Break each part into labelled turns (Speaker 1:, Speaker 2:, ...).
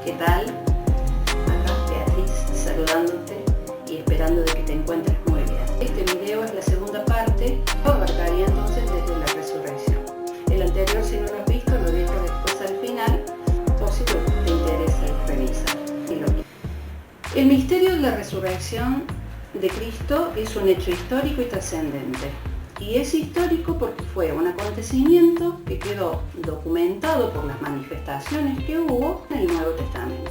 Speaker 1: ¿Qué tal? Acá Beatriz saludándote y esperando de que te encuentres muy bien. Este video es la segunda parte, lo abarcaría entonces desde la resurrección. El anterior, si no lo has visto, lo dejo después al final, por si te interesa revisar. El misterio de la resurrección de Cristo es un hecho histórico y trascendente. Y es histórico porque fue un acontecimiento que quedó documentado por las manifestaciones que hubo en el Nuevo Testamento.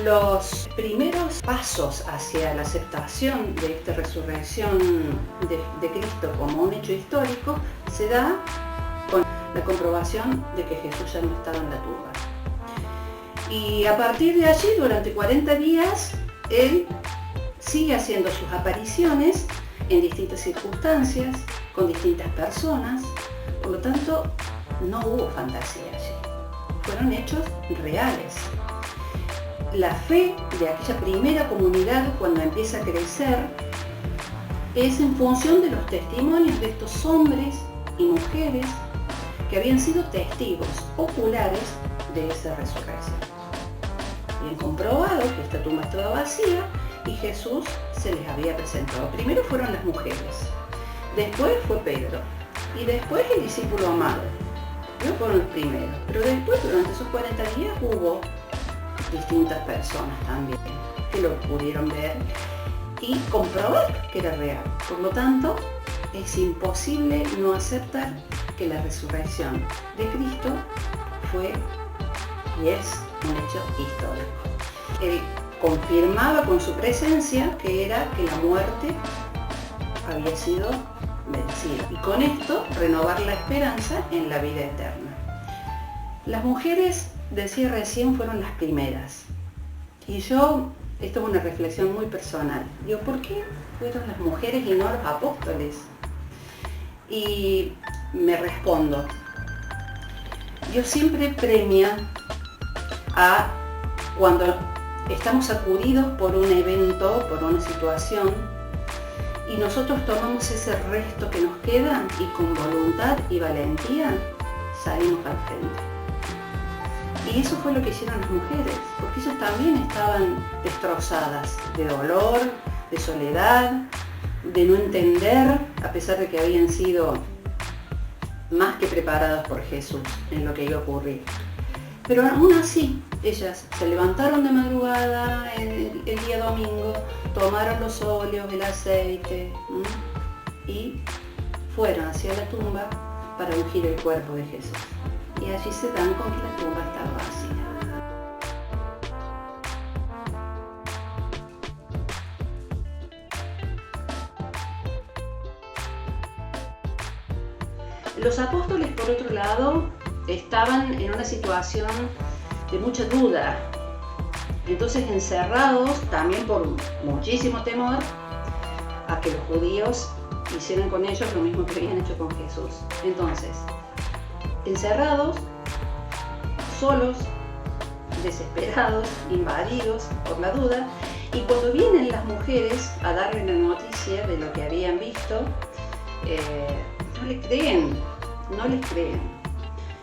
Speaker 1: Los primeros pasos hacia la aceptación de esta resurrección de Cristo como un hecho histórico se da con la comprobación de que Jesús ya no estaba en la tumba. Y a partir de allí, durante 40 días, Él sigue haciendo sus apariciones en distintas circunstancias, con distintas personas, por lo tanto no hubo fantasía allí, fueron hechos reales. La fe de aquella primera comunidad, cuando empieza a crecer, es en función de los testimonios de estos hombres y mujeres que habían sido testigos oculares de esa resurrección. Habían comprobado que esta tumba estaba vacía y Jesús se les había presentado. Primero fueron las mujeres, después fue Pedro y después el discípulo amado. Ellos fueron los primeros, pero después durante esos 40 días hubo distintas personas también que lo pudieron ver y comprobar que era real. Por lo tanto, es imposible no aceptar que la resurrección de Cristo fue y es un hecho histórico. Él confirmaba con su presencia que la muerte había sido vencida y con esto renovar la esperanza en la vida eterna. Las mujeres, decía recién, fueron las primeras. Y esto es una reflexión muy personal. Digo, ¿por qué fueron las mujeres y no los apóstoles? Y me respondo, Dios siempre premia a cuando estamos sacudidos por un evento, por una situación, y nosotros tomamos ese resto que nos queda y con voluntad y valentía salimos al frente. Y eso fue lo que hicieron las mujeres, porque ellas también estaban destrozadas de dolor, de soledad, de no entender, a pesar de que habían sido más que preparadas por Jesús en lo que iba a ocurrir. Pero aún así, ellas se levantaron de madrugada el día domingo, tomaron los óleos, el aceite y fueron hacia la tumba para ungir el cuerpo de Jesús. Y allí se dan con que la tumba estaba vacía. Los apóstoles, por otro lado, estaban en una situación de mucha duda, entonces encerrados también por muchísimo temor a que los judíos hicieran con ellos lo mismo que habían hecho con Jesús. Entonces, encerrados, solos, desesperados, invadidos por la duda, y cuando vienen las mujeres a darle la noticia de lo que habían visto, no les creen.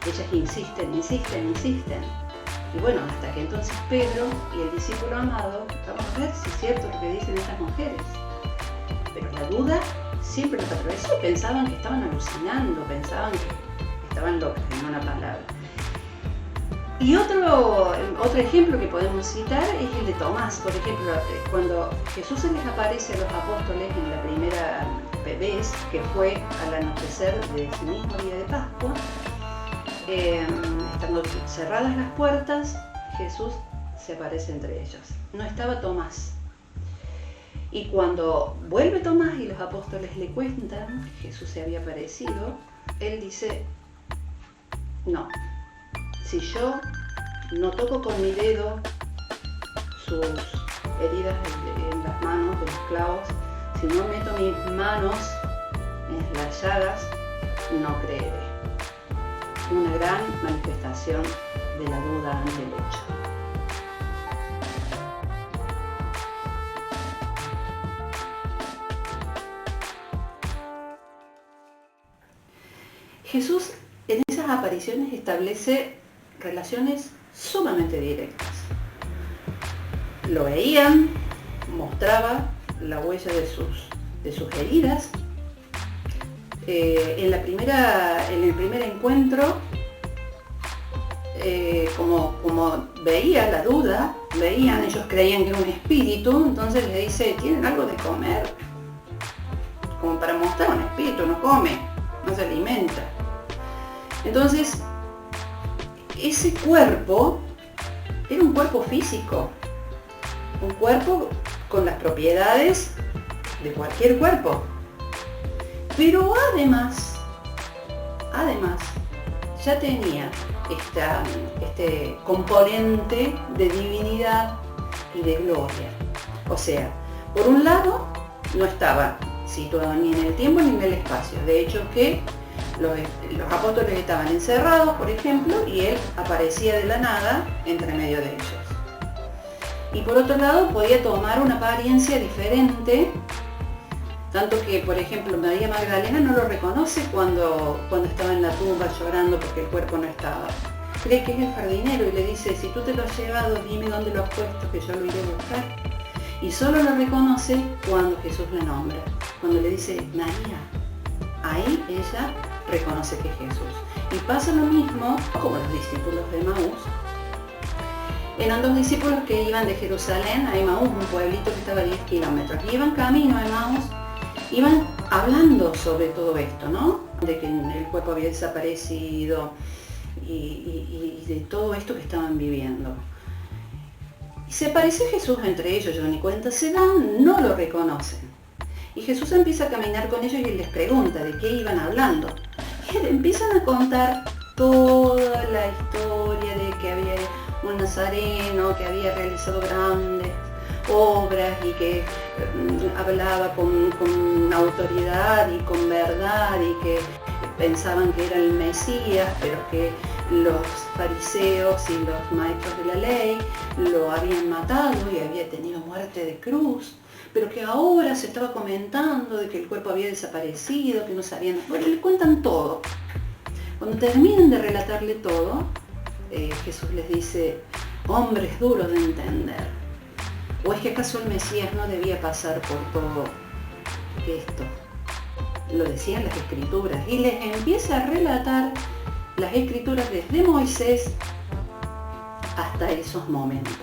Speaker 1: Ellas insisten. Y bueno, hasta que entonces Pedro y el discípulo amado, vamos a ver si es cierto lo que dicen estas mujeres. Pero la duda siempre los atravesó, pensaban que estaban alucinando, pensaban que estaban locas, en una palabra. Y otro ejemplo que podemos citar es el de Tomás. Por ejemplo, cuando Jesús se les aparece a los apóstoles en la primera vez, que fue al anochecer de ese mismo día de Pascua, estando cerradas las puertas, Jesús se aparece entre ellos. No estaba Tomás. Y cuando vuelve Tomás y los apóstoles le cuentan que Jesús se había aparecido, él dice, no, si yo no toco con mi dedo sus heridas en las manos de los clavos, si no meto mis manos en las llagas, no creeré. Una gran manifestación de la duda ante el hecho. Jesús en esas apariciones establece relaciones sumamente directas. lo veían, mostraba la huella de sus heridas. En el primer encuentro, como veía la duda, ellos creían que era un espíritu, entonces le dice, ¿tienen algo de comer? Como para mostrar un espíritu, no come, no se alimenta. Entonces, ese cuerpo era un cuerpo físico, un cuerpo con las propiedades de cualquier cuerpo. Pero además, ya tenía este componente de divinidad y de gloria. O sea, por un lado, no estaba situado ni en el tiempo ni en el espacio. De hecho, que los apóstoles estaban encerrados, por ejemplo, y él aparecía de la nada entre medio de ellos. Y por otro lado, podía tomar una apariencia diferente, tanto que, por ejemplo, María Magdalena no lo reconoce cuando estaba en la tumba llorando porque el cuerpo no estaba. Cree que es el jardinero y le dice, si tú te lo has llevado, dime dónde lo has puesto, que yo lo iré a buscar. Y solo lo reconoce cuando Jesús la nombra. Cuando le dice, María, ahí ella reconoce que es Jesús. Y pasa lo mismo como los discípulos de Emaús. Eran 2 discípulos que iban de Jerusalén a Emaús, un pueblito que estaba a 10 kilómetros. Y iban camino a Emaús, iban hablando sobre todo esto, ¿no? De que el cuerpo había desaparecido y de todo esto que estaban viviendo. Y se aparece Jesús entre ellos, ni cuenta se dan, no lo reconocen. Y Jesús empieza a caminar con ellos y les pregunta de qué iban hablando. Y le empiezan a contar toda la historia de que había un nazareno que había realizado grandes obras y que hablaba con autoridad y con verdad y que pensaban que era el Mesías, pero que los fariseos y los maestros de la ley lo habían matado y había tenido muerte de cruz, pero que ahora se estaba comentando de que el cuerpo había desaparecido, que no sabían. Bueno, le cuentan todo. Cuando terminan de relatarle todo, Jesús les dice, hombres duros de entender, ¿o es que acaso el Mesías no debía pasar por todo esto? Lo decían las Escrituras, y les empieza a relatar las Escrituras desde Moisés hasta esos momentos.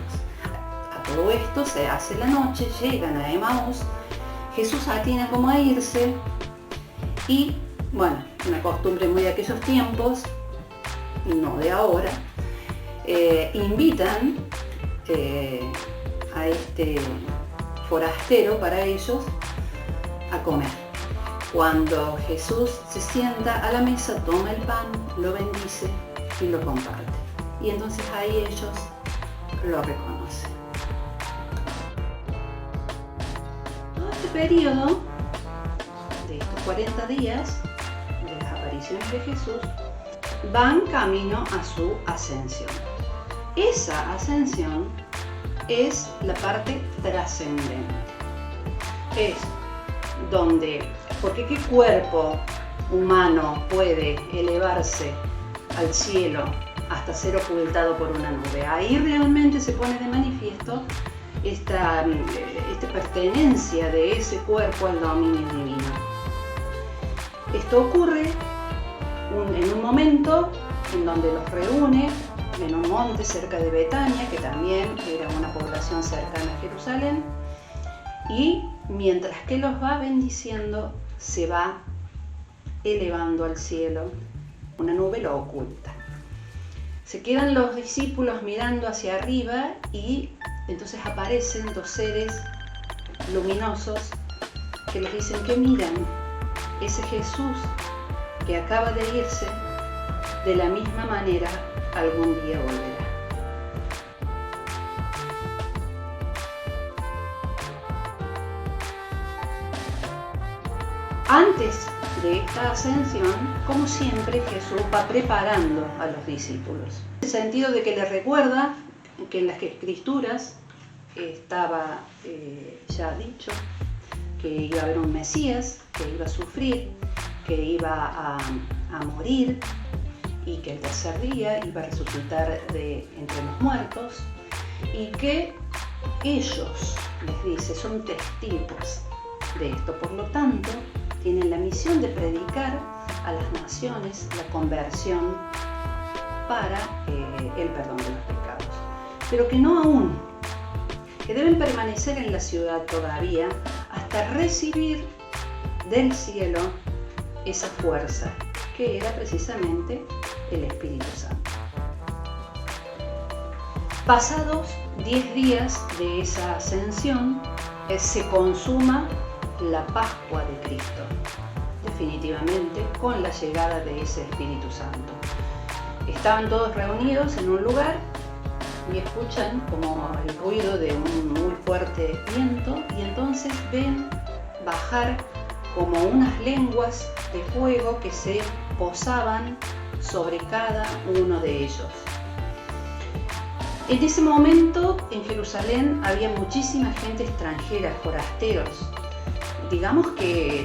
Speaker 1: A todo esto se hace la noche, llegan a Emaús, Jesús atina como a irse, y bueno, una costumbre muy de aquellos tiempos, no de ahora, invitan a este forastero para ellos a comer. Cuando Jesús se sienta a la mesa, toma el pan, lo bendice y lo comparte. Y entonces ahí ellos lo reconocen. Todo este periodo de estos 40 días de las apariciones de Jesús van camino a su ascensión. Esa ascensión es la parte trascendente. Es donde, porque ¿qué cuerpo humano puede elevarse al cielo hasta ser ocultado por una nube? Ahí realmente se pone de manifiesto esta pertenencia de ese cuerpo al dominio divino. Esto ocurre en un momento en donde los reúne en un monte cerca de Betania, que también era una población cercana a Jerusalén, y mientras que los va bendiciendo, se va elevando al cielo, una nube lo oculta. Se quedan los discípulos mirando hacia arriba y entonces aparecen 2 seres luminosos que les dicen que miran ese Jesús que acaba de irse, de la misma manera algún día volverá. Antes de esta ascensión, como siempre, Jesús va preparando a los discípulos. En el sentido de que les recuerda que en las Escrituras estaba ya dicho que iba a haber un Mesías, que iba a sufrir, que iba a morir y que el tercer día iba a resucitar de entre los muertos y que ellos, les dice, son testigos de esto. Por lo tanto, tienen la misión de predicar a las naciones la conversión para el perdón de los pecados. Pero que no aún, que deben permanecer en la ciudad todavía hasta recibir del cielo esa fuerza, que era precisamente el Espíritu Santo. Pasados 10 días de esa ascensión, se consuma la Pascua de Cristo, definitivamente con la llegada de ese Espíritu Santo. Estaban todos reunidos en un lugar y escuchan como el ruido de un muy fuerte viento, y entonces ven bajar como unas lenguas de fuego que se posaban sobre cada uno de ellos. En ese momento en Jerusalén había muchísima gente extranjera, forasteros. Digamos que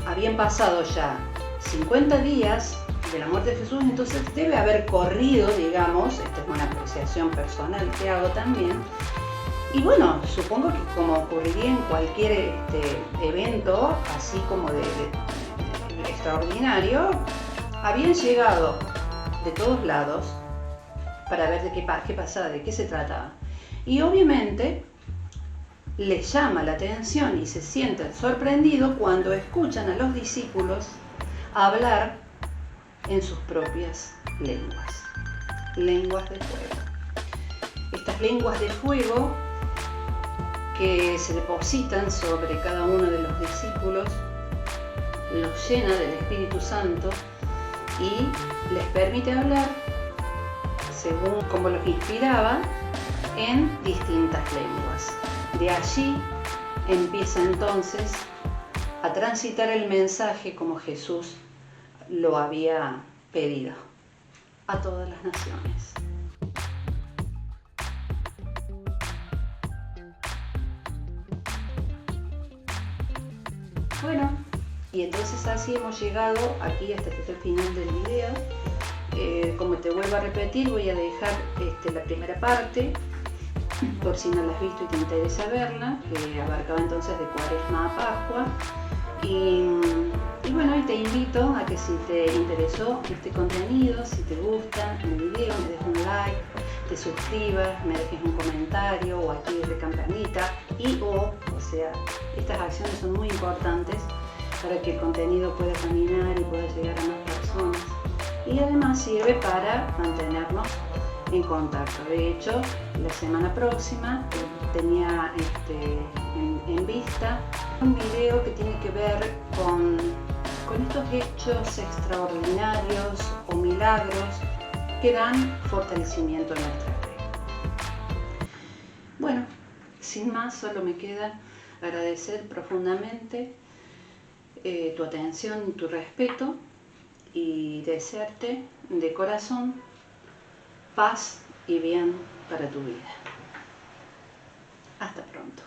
Speaker 1: habían pasado ya 50 días de la muerte de Jesús, entonces debe haber corrido, digamos, esta es una apreciación personal que hago también, y bueno, supongo que como ocurriría en cualquier evento, así como de extraordinario, habían llegado de todos lados para ver de qué pasaba, de qué se trataba. Y obviamente les llama la atención y se sienten sorprendidos cuando escuchan a los discípulos hablar en sus propias lenguas, lenguas de fuego. Estas lenguas de fuego que se depositan sobre cada uno de los discípulos los llena del Espíritu Santo y les permite hablar según como los inspiraba en distintas lenguas. De allí empieza entonces a transitar el mensaje como Jesús lo había pedido a todas las naciones. Bueno, y entonces así hemos llegado aquí hasta el final del video. Como te vuelvo a repetir, voy a dejar la primera parte por si no la has visto y te interesa verla, que abarcaba entonces de Cuaresma a Pascua. Y bueno, y te invito a que si te interesó este contenido, si te gusta el video, me dejes un like, te suscribas, me dejes un comentario o actives la campanita o sea, estas acciones son muy importantes para que el contenido pueda caminar y pueda llegar a más personas. Y además sirve para mantenernos en contacto. De hecho, la semana próxima tenía en vista un video que tiene que ver con estos hechos extraordinarios o milagros que dan fortalecimiento a nuestra fe. Bueno, sin más, solo me queda agradecer profundamente tu atención y tu respeto, y desearte de corazón paz y bien para tu vida. Hasta pronto.